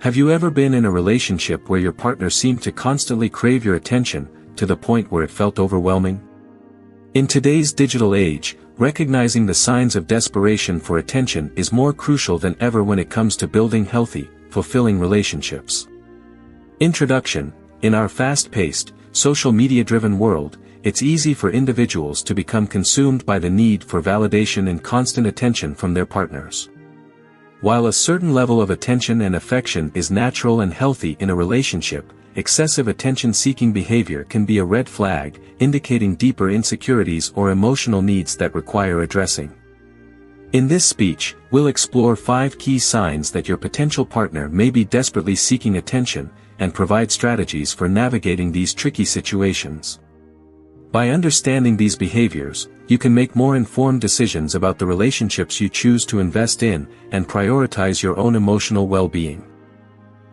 Have you ever been in a relationship where your partner seemed to constantly crave your attention, to the point where it felt overwhelming? In today's digital age, recognizing the signs of desperation for attention is more crucial than ever when it comes to building healthy, fulfilling relationships. Introduction. In our fast-paced, social media-driven world, it's easy for individuals to become consumed by the need for validation and constant attention from their partners. While a certain level of attention and affection is natural and healthy in a relationship, excessive attention-seeking behavior can be a red flag, indicating deeper insecurities or emotional needs that require addressing. In this speech, we'll explore 5 key signs that your potential partner may be desperately seeking attention, and provide strategies for navigating these tricky situations. By understanding these behaviors, you can make more informed decisions about the relationships you choose to invest in, and prioritize your own emotional well-being.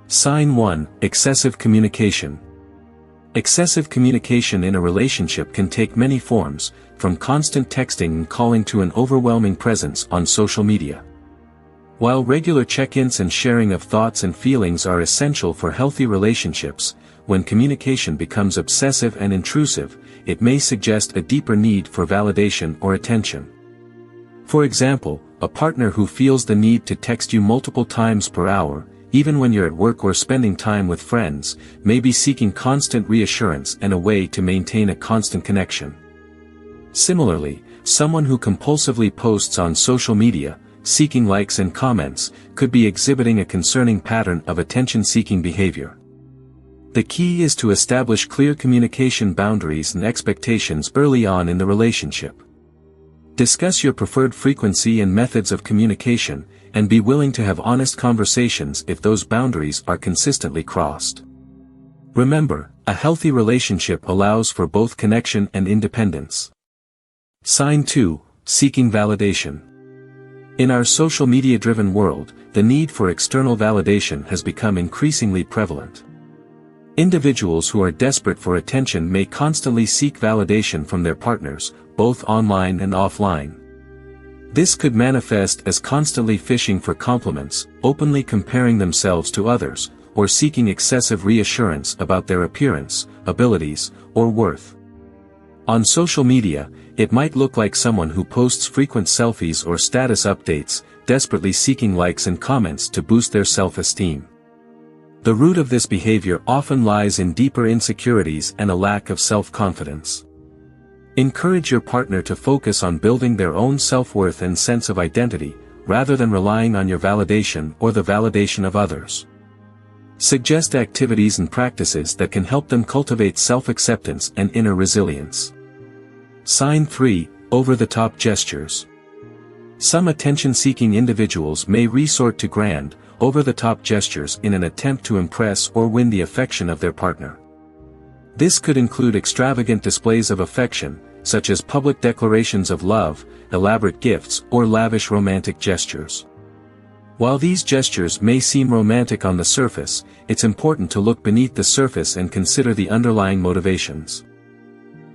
Sign 1. Excessive communication. Excessive communication in a relationship can take many forms, from constant texting and calling to an overwhelming presence on social media. While regular check-ins and sharing of thoughts and feelings are essential for healthy relationships, when communication becomes obsessive and intrusive, it may suggest a deeper need for validation or attention. For example, a partner who feels the need to text you multiple times per hour, even when you're at work or spending time with friends, may be seeking constant reassurance and a way to maintain a constant connection. Similarly, someone who compulsively posts on social media, seeking likes and comments, could be exhibiting a concerning pattern of attention-seeking behavior. The key is to establish clear communication boundaries and expectations early on in the relationship. Discuss your preferred frequency and methods of communication, and be willing to have honest conversations if those boundaries are consistently crossed. Remember, a healthy relationship allows for both connection and independence. Sign 2. Seeking validation. In our social media-driven world, the need for external validation has become increasingly prevalent. Individuals who are desperate for attention may constantly seek validation from their partners, both online and offline. This could manifest as constantly fishing for compliments, openly comparing themselves to others, or seeking excessive reassurance about their appearance, abilities, or worth. On social media, it might look like someone who posts frequent selfies or status updates, desperately seeking likes and comments to boost their self-esteem. The root of this behavior often lies in deeper insecurities and a lack of self-confidence. Encourage your partner to focus on building their own self-worth and sense of identity, rather than relying on your validation or the validation of others. Suggest activities and practices that can help them cultivate self-acceptance and inner resilience. Sign 3. Over-the-top gestures. Some attention-seeking individuals may resort to grand, over-the-top gestures in an attempt to impress or win the affection of their partner. This could include extravagant displays of affection, such as public declarations of love, elaborate gifts, or lavish romantic gestures. While these gestures may seem romantic on the surface, it's important to look beneath the surface and consider the underlying motivations.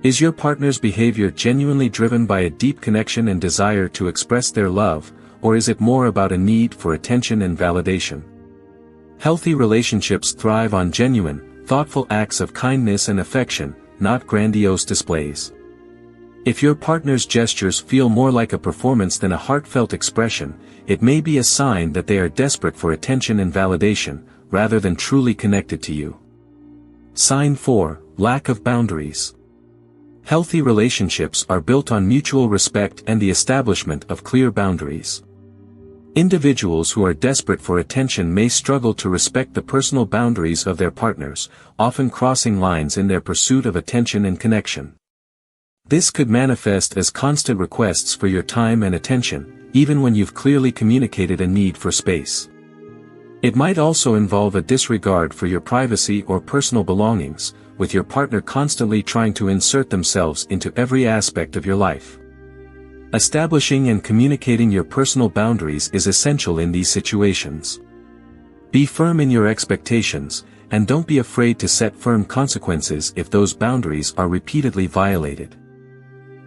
Is your partner's behavior genuinely driven by a deep connection and desire to express their love, or is it more about a need for attention and validation? Healthy relationships thrive on genuine, thoughtful acts of kindness and affection, not grandiose displays. If your partner's gestures feel more like a performance than a heartfelt expression, it may be a sign that they are desperate for attention and validation, rather than truly connected to you. Sign 4. Lack of boundaries. Healthy relationships are built on mutual respect and the establishment of clear boundaries. Individuals who are desperate for attention may struggle to respect the personal boundaries of their partners, often crossing lines in their pursuit of attention and connection. This could manifest as constant requests for your time and attention, even when you've clearly communicated a need for space. It might also involve a disregard for your privacy or personal belongings, with your partner constantly trying to insert themselves into every aspect of your life. Establishing and communicating your personal boundaries is essential in these situations. Be firm in your expectations, and don't be afraid to set firm consequences if those boundaries are repeatedly violated.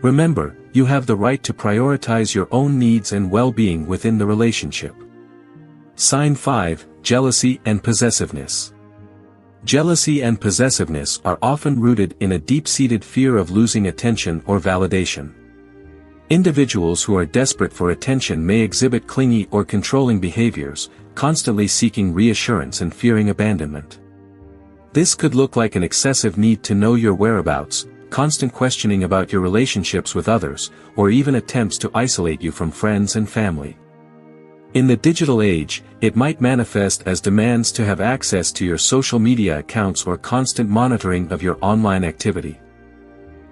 Remember, you have the right to prioritize your own needs and well-being within the relationship. Sign 5, Jealousy and Possessiveness. Jealousy and possessiveness are often rooted in a deep-seated fear of losing attention or validation. Individuals who are desperate for attention may exhibit clingy or controlling behaviors, constantly seeking reassurance and fearing abandonment. This could look like an excessive need to know your whereabouts, constant questioning about your relationships with others, or even attempts to isolate you from friends and family. In the digital age, it might manifest as demands to have access to your social media accounts or constant monitoring of your online activity.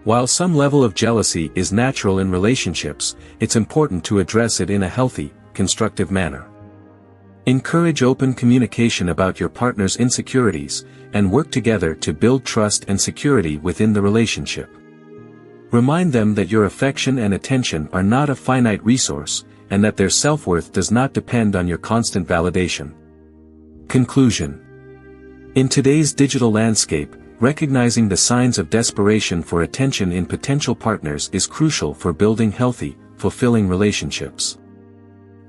While some level of jealousy is natural in relationships, it's important to address it in a healthy, constructive manner. Encourage open communication about your partner's insecurities, and work together to build trust and security within the relationship. Remind them that your affection and attention are not a finite resource, and that their self-worth does not depend on your constant validation. Conclusion. In today's digital landscape, recognizing the signs of desperation for attention in potential partners is crucial for building healthy, fulfilling relationships.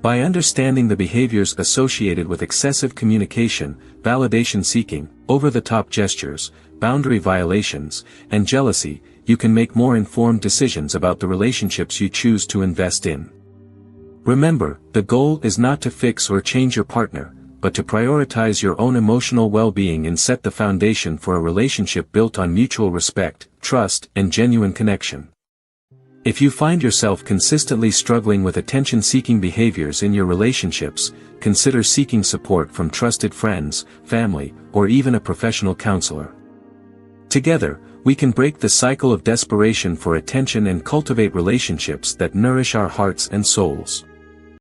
By understanding the behaviors associated with excessive communication, validation seeking, over-the-top gestures, boundary violations, and jealousy, you can make more informed decisions about the relationships you choose to invest in. Remember, the goal is not to fix or change your partner, but to prioritize your own emotional well-being and set the foundation for a relationship built on mutual respect, trust, and genuine connection. If you find yourself consistently struggling with attention-seeking behaviors in your relationships, consider seeking support from trusted friends, family, or even a professional counselor. Together, we can break the cycle of desperation for attention and cultivate relationships that nourish our hearts and souls.